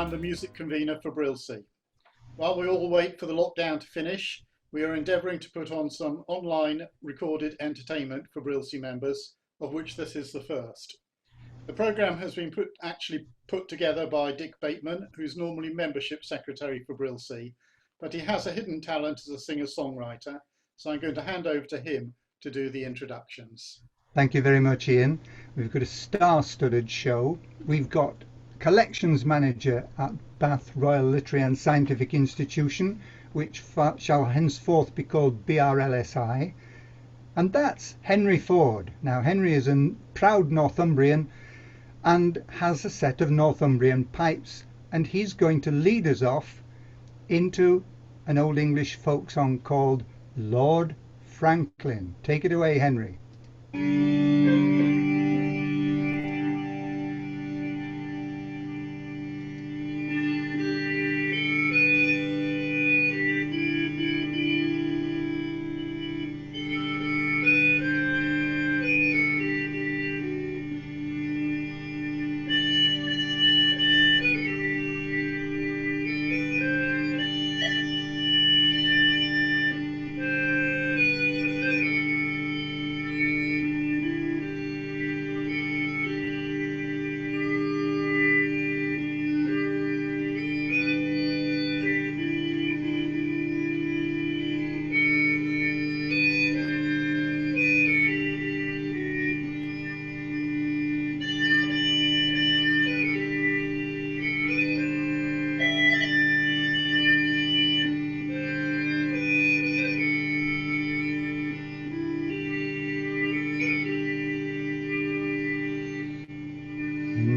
I'm the music convener for BRLSI. While we all wait for the lockdown to finish, we are endeavouring to put on some online recorded entertainment for BRLSI members, of which this is the first. The programme has been actually put together by Dick Bateman, who's normally membership secretary for BRLSI, but he has a hidden talent as a singer-songwriter, so I'm going to hand over to him to do the introductions. Thank you very much, Ian. We've got a star-studded show. We've got collections manager at Bath Royal Literary and Scientific Institution, which shall henceforth be called BRLSI, and that's Henry Ford. Now, Henry is a proud Northumbrian and has a set of Northumbrian pipes, and he's going to lead us off into an old English folk song called Lord Franklin. Take it away, Henry.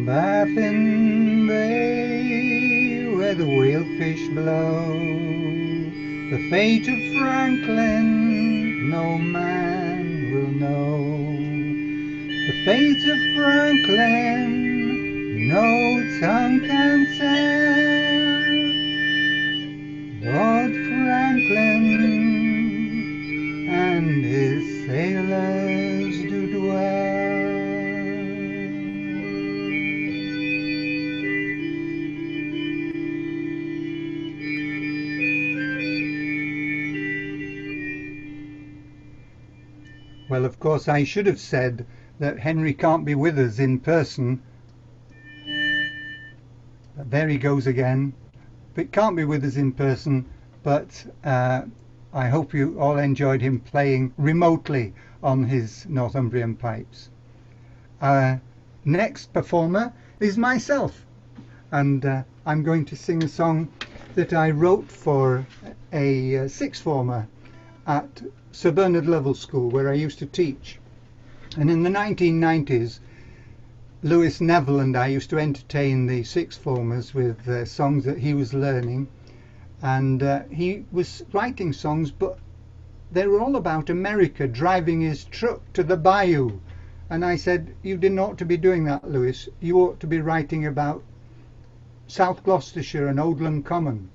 Baffin Bay, where the whalefish blow, the fate of Franklin no man will know. The fate of Franklin no tongue can tell. Lord Franklin and his sailors do dwell. Well, of course, I should have said that Henry can't be with us in person. There he goes again. But can't be with us in person, but I hope you all enjoyed him playing remotely on his Northumbrian pipes. Next performer is myself, and I'm going to sing a song that I wrote for a sixth former at Sir Bernard Lovell School, where I used to teach. And in the 1990s, Lewis Neville and I used to entertain the sixth formers with songs that he was learning, and he was writing songs, but they were all about America, driving his truck to the bayou. And I said, you didn't ought to be doing that, Lewis. You ought to be writing about South Gloucestershire and Oldland Common.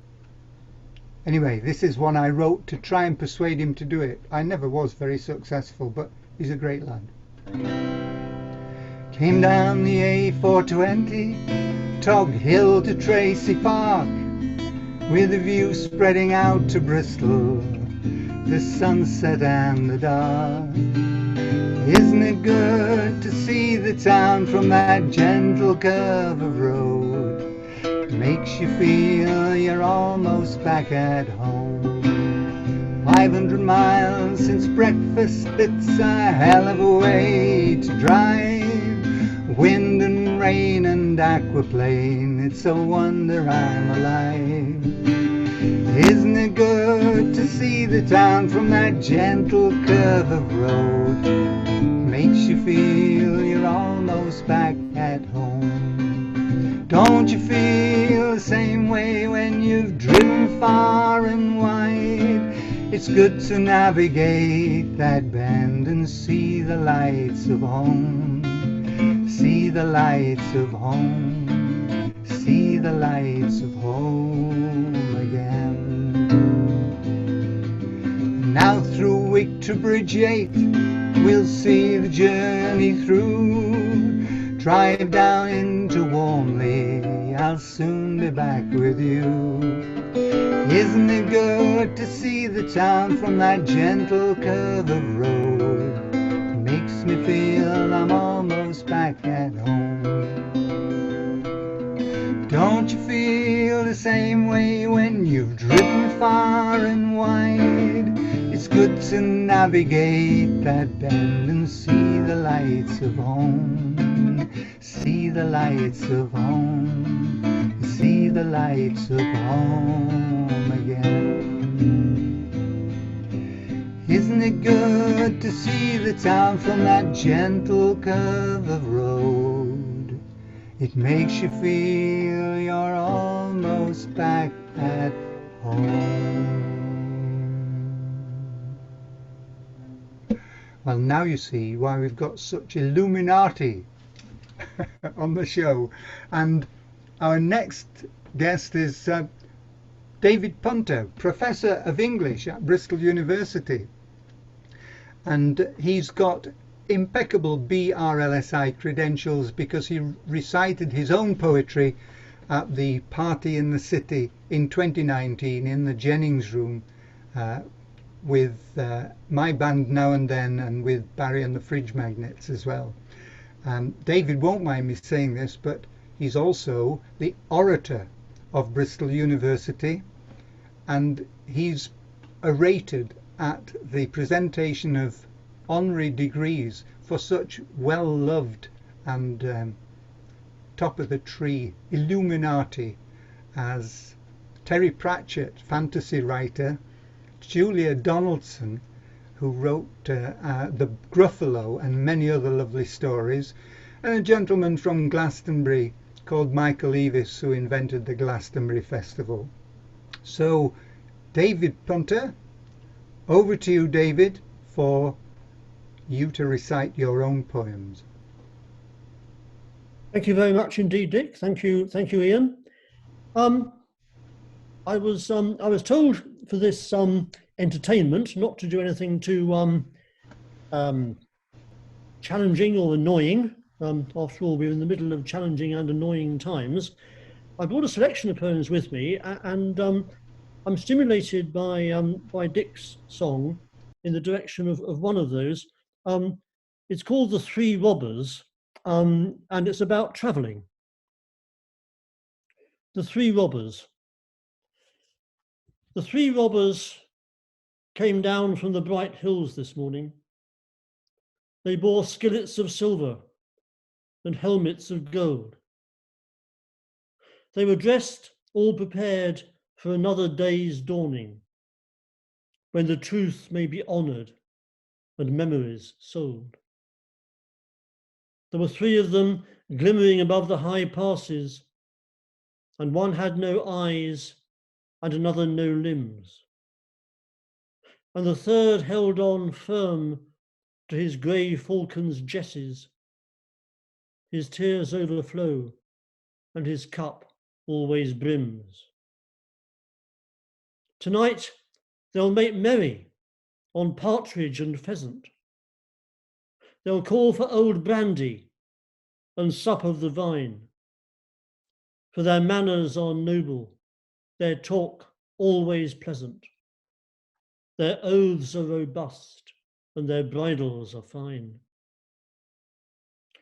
Anyway, this is one I wrote to try and persuade him to do it. I never was very successful, but he's a great lad. Came down the A420, Tog Hill to Tracy Park, with a view spreading out to Bristol, the sunset and the dark. Isn't it good to see the town from that gentle curve of road? Makes you feel you're almost back at home. 500 miles since breakfast, it's a hell of a way to drive. Wind and rain and aquaplane, it's a wonder I'm alive. Isn't it good to see the town from that gentle curve of road? Makes you feel you're almost back at home. Don't you feel the same way when you've driven far and wide? It's good to navigate that bend and see the lights of home. See the lights of home. See the lights of home again. Now through Wick to Bridgate, we'll see the journey through. Drive down into Warmley, I'll soon be back with you. Isn't it good to see the town from that gentle curve of road? Makes me feel I'm almost back at home. Don't you feel the same way when you've driven far and wide? It's good to navigate that bend and see the lights of home. See the lights of home. See the lights of home again. Isn't it good to see the town from that gentle curve of road? It makes you feel you're almost back at home. Well, now you see why we've got such Illuminati on the show. And our next guest is David Punter, Professor of English at Bristol University. And he's got impeccable BRLSI credentials because he recited his own poetry at the Party in the City in 2019 in the Jenyns Room with my band Now and Then and with Barry and the Fridge Magnets as well. David won't mind me saying this, but he's also the orator of Bristol University, and he's orated at the presentation of honorary degrees for such well-loved and top of the tree Illuminati as Terry Pratchett, fantasy writer, Julia Donaldson, who wrote The Gruffalo and many other lovely stories, and a gentleman from Glastonbury called Michael Eavis, who invented the Glastonbury Festival. So, David Punter, over to you, David, for you to recite your own poems. Thank you very much indeed, Dick. Thank you, Ian. I was told for this entertainment not to do anything too challenging or annoying. After all, we're in the middle of challenging and annoying times. I brought a selection of poems with me, and I'm stimulated by Dick's song in the direction of one of those. It's called The Three Robbers, and it's about travelling. The Three Robbers. The three robbers came down from the bright hills this morning. They bore skillets of silver and helmets of gold. They were dressed, all prepared for another day's dawning, when the truth may be honoured and memories sold. There were three of them glimmering above the high passes, and one had no eyes and another no limbs. And the third held on firm to his grey falcon's jesses. His tears overflow, and his cup always brims. Tonight they'll make merry on partridge and pheasant. They'll call for old brandy and sup of the vine. For their manners are noble, their talk always pleasant. Their oaths are robust, and their bridles are fine.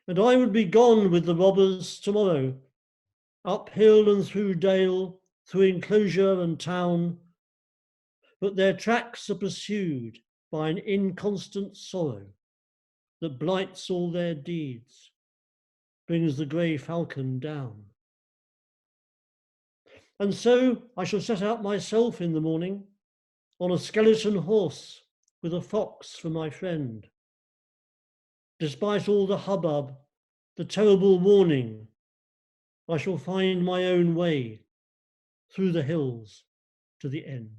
And I would be gone with the robbers tomorrow, up hill and through dale, through enclosure and town, but their tracks are pursued by an inconstant sorrow that blights all their deeds, brings the grey falcon down. And so I shall set out myself in the morning on a skeleton horse with a fox for my friend. Despite all the hubbub, the terrible warning, I shall find my own way through the hills to the end.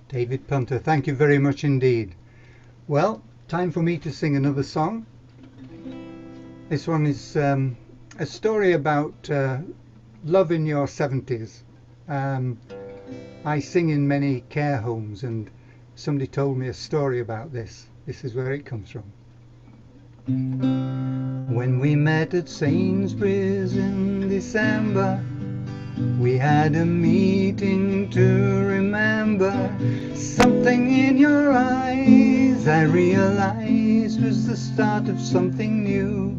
David Punter, thank you very much indeed. Well, time for me to sing another song. This one is a story about love in your 70s. I sing in many care homes, and somebody told me a story about this. This is where it comes from. When we met at Sainsbury's in December, we had a meeting to remember. Something in your eyes I realized was the start of something new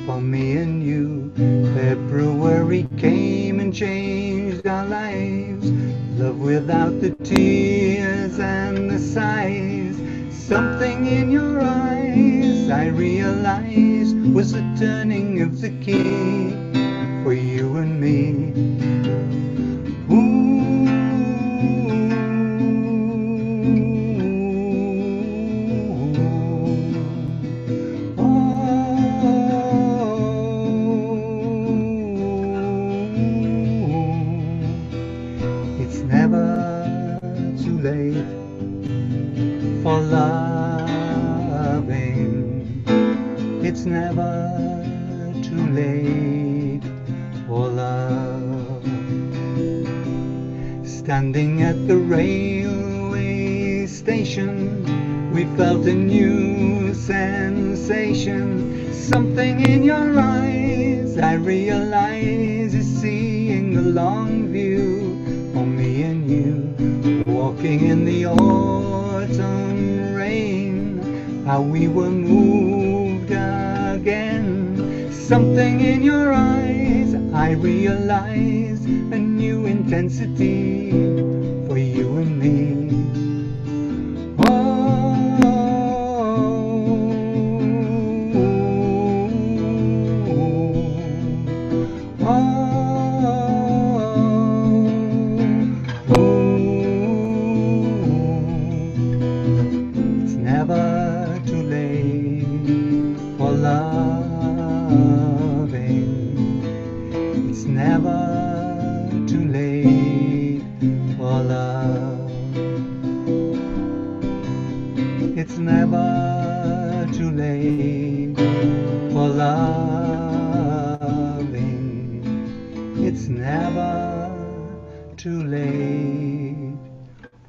for me and you. February came and changed our lives. Love without the tears and the sighs. Something in your eyes I realized was the turning of the key for you and me. Ooh, oh, it's never too late for loving. It's never too late for love. Standing at the railway station, we felt a new sensation. Something in your eyes I realize is seeing the long view for me and you. Walking in the autumn rain, how we were moved again. Something in your eyes I realize, a new intensity for you and me. It's never too late for loving. It's never too late for love. It's never too late for loving. It's never too late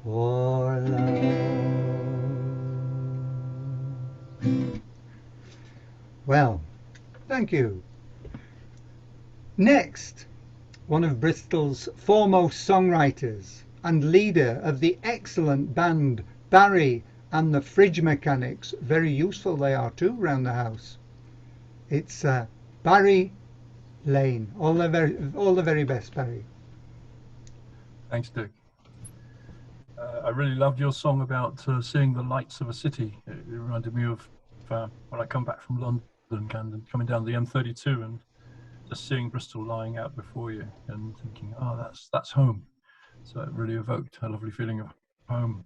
for love. Well, thank you. Next, one of Bristol's foremost songwriters and leader of the excellent band Barry and the Fridge Mechanics. Very useful they are too round the house. It's Barry, Lane. All the very best, Barry. Thanks, Dick. I really loved your song about seeing the lights of a city. It reminded me of when I come back from London, coming down the M32 and just seeing Bristol lying out before you and thinking, oh, that's home. So it really evoked a lovely feeling of home.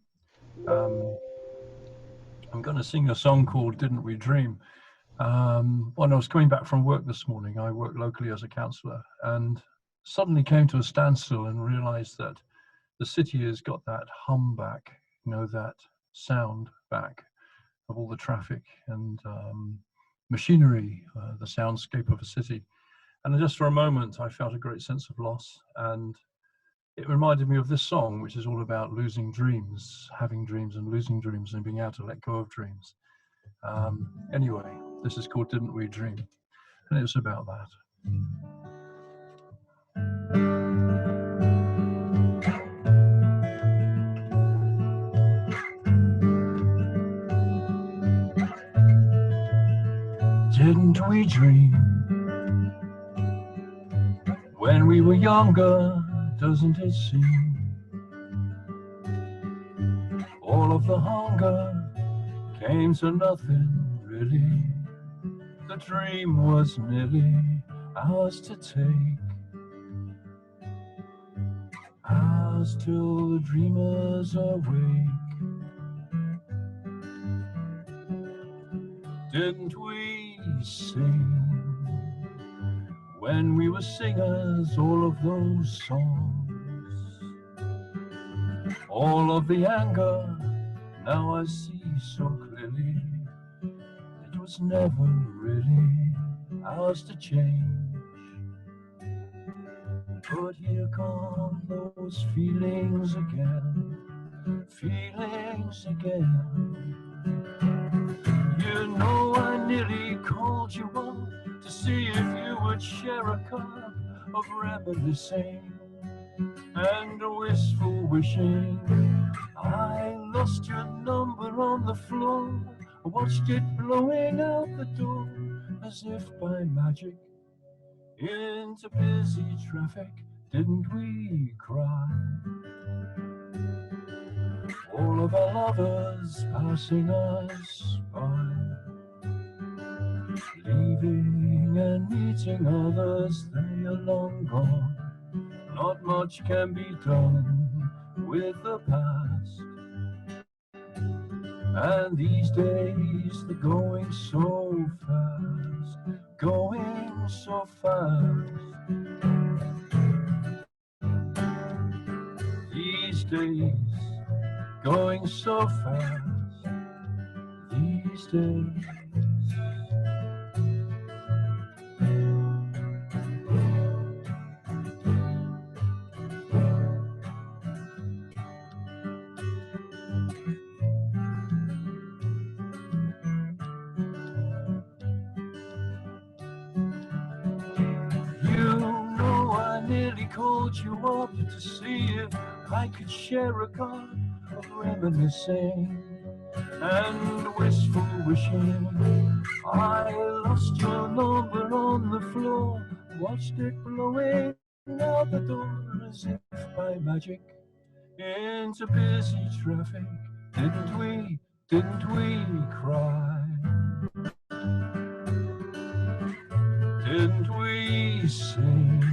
I'm going to sing a song called Didn't We Dream? When I was coming back from work this morning, I work locally as a counsellor, and suddenly came to a standstill and realised that the city has got that hum back, you know, that sound back of all the traffic and machinery, the soundscape of a city. And just for a moment, I felt a great sense of loss. And it reminded me of this song, which is all about losing dreams, having dreams and losing dreams and being able to let go of dreams. Anyway, this is called Didn't We Dream? And it was about that. Didn't we dream when we were younger? Doesn't it seem all of the hunger came to nothing really? The dream was nearly ours to take, ours till the dreamers awake. Didn't we sing when we were singers all of those songs? All of the anger now I see so clearly, it was never really ours to change. But here come those feelings again, feelings again. You know I nearly called you up to see if you would share a cup of reminiscing and wistful wishing. I lost your number on the floor, I watched it blowing out the door as if by magic into busy traffic. Didn't we cry? All of our lovers passing us by, leaving and meeting others, they are long gone. Not much can be done with the past. And these days they're going so fast, going so fast. These days going so fast. These days. You know I nearly called you up to see if I could share a cup of reminiscing and wistful wishing. I lost your number on the floor, watched it blowing out the door as if by magic into busy traffic. Didn't we cry? Didn't we sing?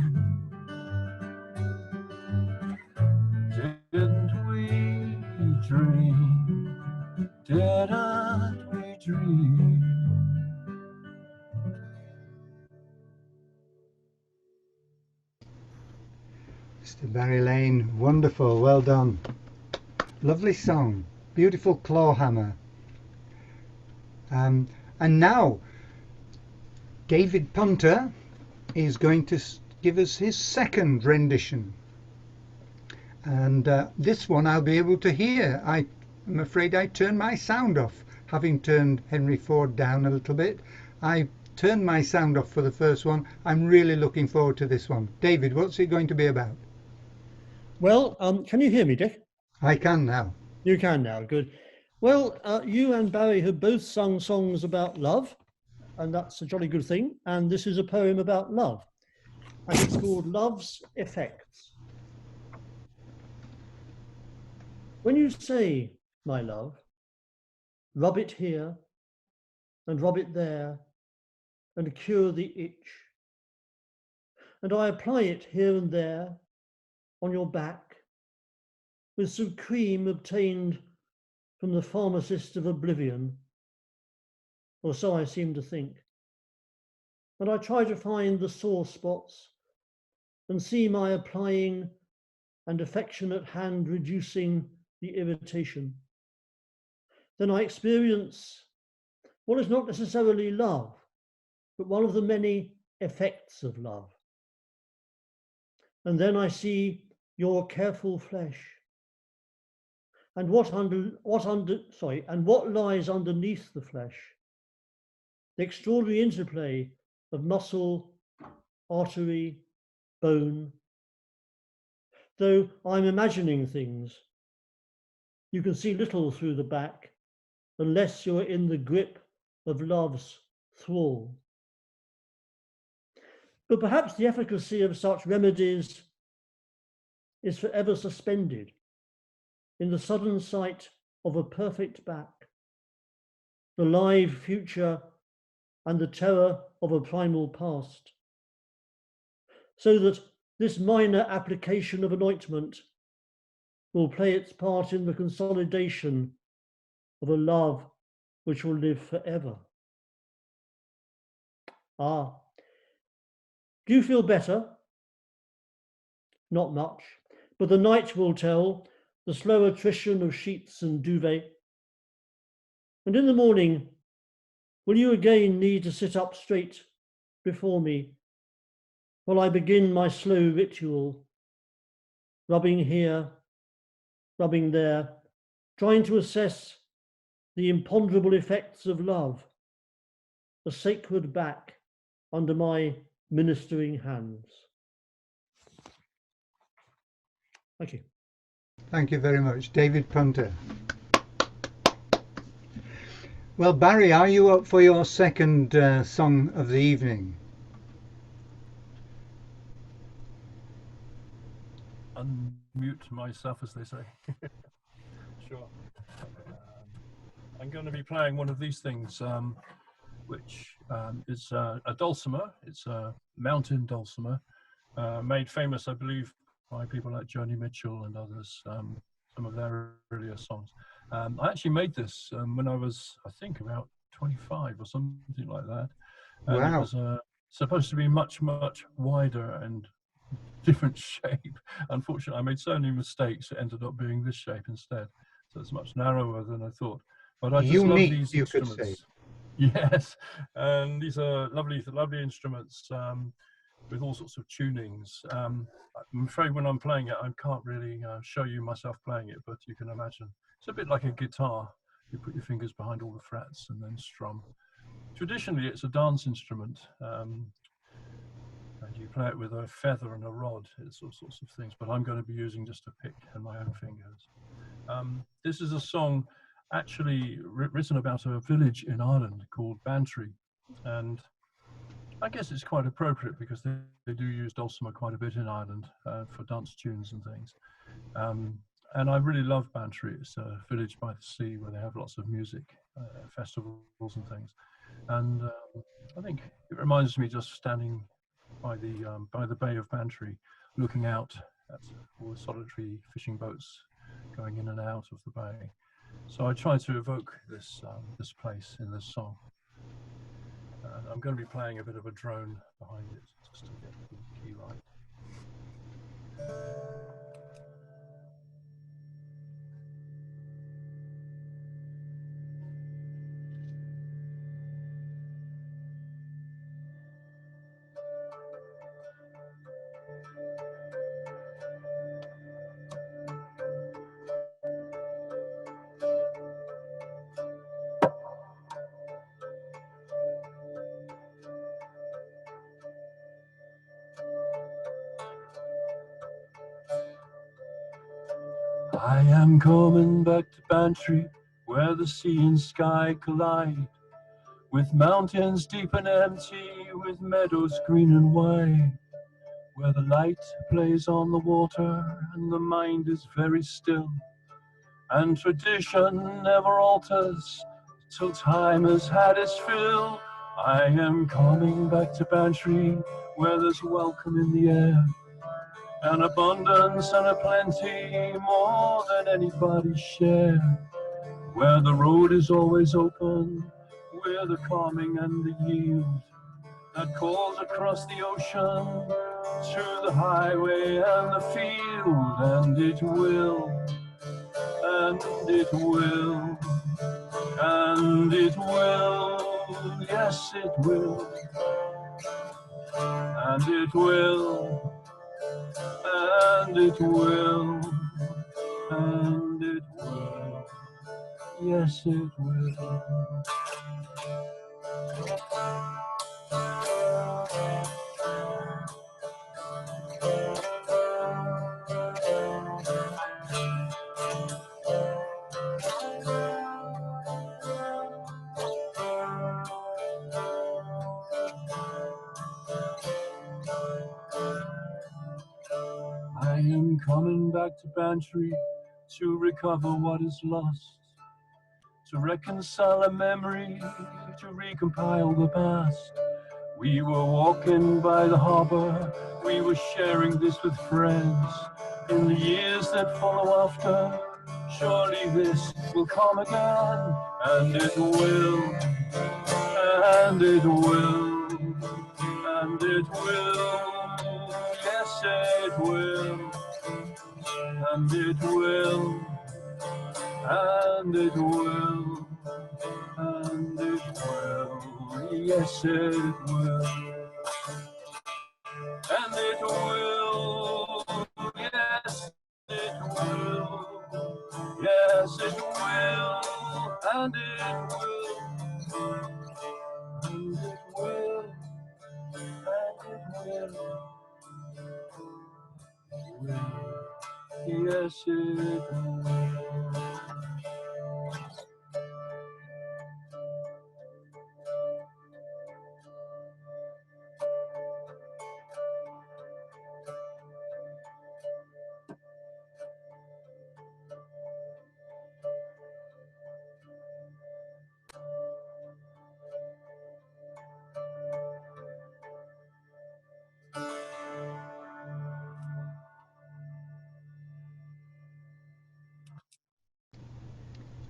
Didn't we dream? Didn't we dream? Mr. Barry Lane, wonderful, well done. Lovely song, beautiful claw hammer. And now David Punter is going to give us his second rendition. And this one I'll be able to hear. I'm afraid I turned my sound off, having turned Henry Ford down a little bit. I turned my sound off for the first one. I'm really looking forward to this one. David, what's it going to be about? Well, can you hear me, Dick? I can now. You can now, good. Well, you and Barry have both sung songs about love, and that's a jolly good thing. And this is a poem about love, and it's called Love's Effects. When you say, my love, rub it here and rub it there and cure the itch, and I apply it here and there on your back with some cream obtained from the pharmacist of oblivion, or so I seem to think. And I try to find the sore spots and see my applying and affectionate hand reducing the irritation. Then I experience what is not necessarily love, but one of the many effects of love. And then I see your careful flesh, and what lies underneath the flesh, the extraordinary interplay of muscle, artery, bone. Though I'm imagining things, you can see little through the back unless you're in the grip of love's thrall. But perhaps the efficacy of such remedies is forever suspended in the sudden sight of a perfect back, the live future and the terror of a primal past, so that this minor application of an ointment will play its part in the consolidation of a love which will live forever. Ah, do you feel better? Not much, but the night will tell, the slow attrition of sheets and duvet. And in the morning, will you again need to sit up straight before me while I begin my slow ritual, rubbing here, rubbing there, trying to assess the imponderable effects of love, a sacred back under my ministering hands. Thank you. Thank you very much, David Punter. Well, Barry, are you up for your second song of the evening? Unmute myself, as they say. Sure. I'm going to be playing one of these things, which is a dulcimer. It's a mountain dulcimer, made famous, I believe, by people like Joni Mitchell and others, some of their earlier songs. I actually made this when I was, I think, about 25 or something like that. And Wow. It was supposed to be much, much wider and different shape. Unfortunately, I made so many mistakes, it ended up being this shape instead. So it's much narrower than I thought. But I just love these instruments. Yes, and these are lovely, lovely instruments with all sorts of tunings. I'm afraid when I'm playing it, I can't really show you myself playing it, but you can imagine. It's a bit like a guitar. You put your fingers behind all the frets and then strum. Traditionally, it's a dance instrument. And you play it with a feather and a rod, it's all sorts of things, but I'm going to be using just a pick and my own fingers. This is a song actually written about a village in Ireland called Bantry, and I guess it's quite appropriate because they do use dulcimer quite a bit in Ireland for dance tunes and things. And I really love Bantry. It's a village by the sea where they have lots of music, festivals and things. And I think it reminds me just standing by the Bay of Bantry, looking out at all the solitary fishing boats going in and out of the bay. So I try to evoke this this place in this song. I'm going to be playing a bit of a drone behind it just to get the key right. I am coming back to Bantry, where the sea and sky collide, with mountains deep and empty, with meadows green and wide, where the light plays on the water and the mind is very still, and tradition never alters till time has had its fill. I am coming back to Bantry, where there's welcome in the air, an abundance and a plenty more than anybody's share, where the road is always open with the calming and the yield that calls across the ocean to the highway and the field. And it will, and it will, and it will, yes it will, and it will, and it will, and it will, yes it will. I am coming back to Bantry to recover what is lost, to reconcile a memory, to recompile the past. We were walking by the harbour, we were sharing this with friends. In the years that follow after, surely this will come again, and it will, and it will, and it will, yes it will, and it will, and it will, and it will, yes it will, and it will, yes it will, yes it will. Yes, it will.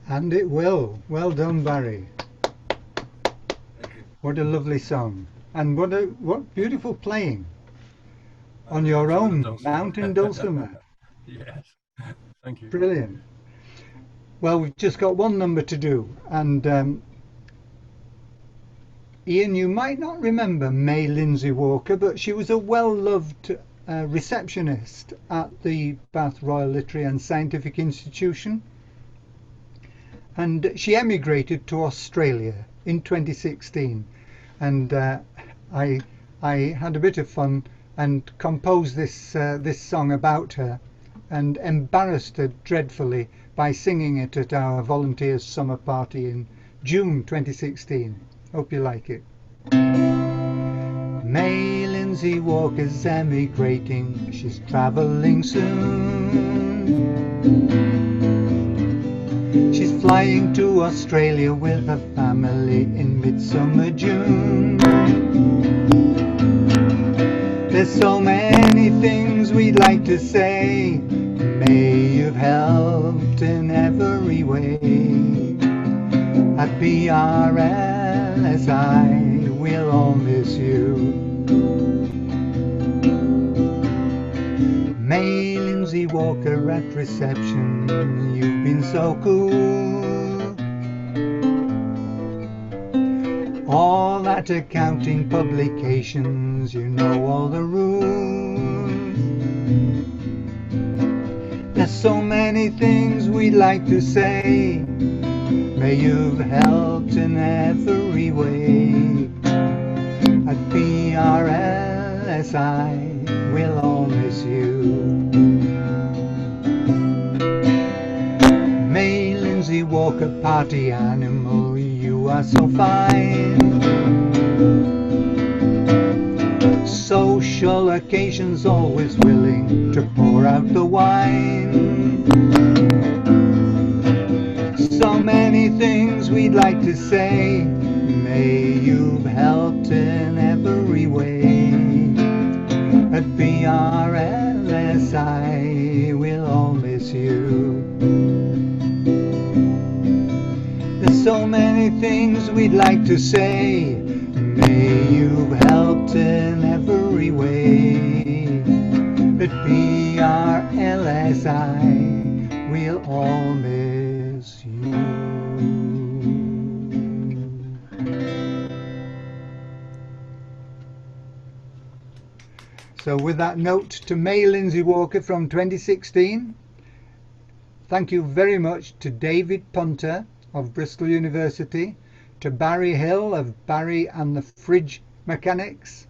And it will. Well done, Barry. What a lovely song. And what beautiful playing on your own mountain dulcimer. Yes, thank you. Brilliant. Well, we've just got one number to do, and Ian, you might not remember May Lindsay Walker, but she was a well-loved receptionist at the Bath Royal Literary and Scientific Institution, and she emigrated to Australia in 2016, and I had a bit of fun and composed this song about her, and embarrassed her dreadfully by singing it at our volunteers summer party in June 2016. Hope you like it. May Lindsay Walker's emigrating, she's travelling soon. She's flying to Australia with her family in midsummer June. There's so many things we'd like to say. May you've helped in every way. At BRLSI, we'll all miss you. May Lindsay Walker at reception, you've been so cool. All at accounting publications, you know all the rules. There's so many things we'd like to say. May you've helped in every way. At BRLSI, we'll all miss you. May Lindsay Walker, party animal, you are so fine. Social occasions, always willing to pour out the wine. So many things we'd like to say. May you've helped in every way. At BRLSI, we'll all miss you. There's so many things we'd like to say. May you've helped in every way. At BRLSI, we'll all miss you. So with that note to May Lindsay Walker from 2016, thank you very much to David Punter of Bristol University, to Barry Hill of Barry and the Fridge Mechanics,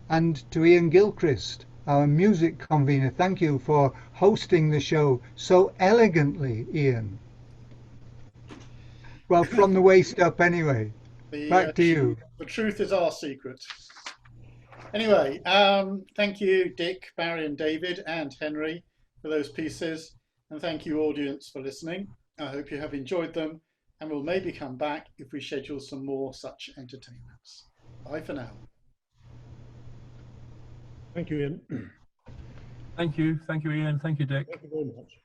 and to Ian Gilchrist, our music convener. Thank you for hosting the show so elegantly, Ian. Well, from the waist up anyway. Back to you. The truth is our secret. Anyway, thank you, Dick, Barry and David and Henry for those pieces. And thank you, audience, for listening. I hope you have enjoyed them, and we'll maybe come back if we schedule some more such entertainments. Bye for now. Thank you, Ian. Thank you, Ian. Thank you, Dick. Thank you very much.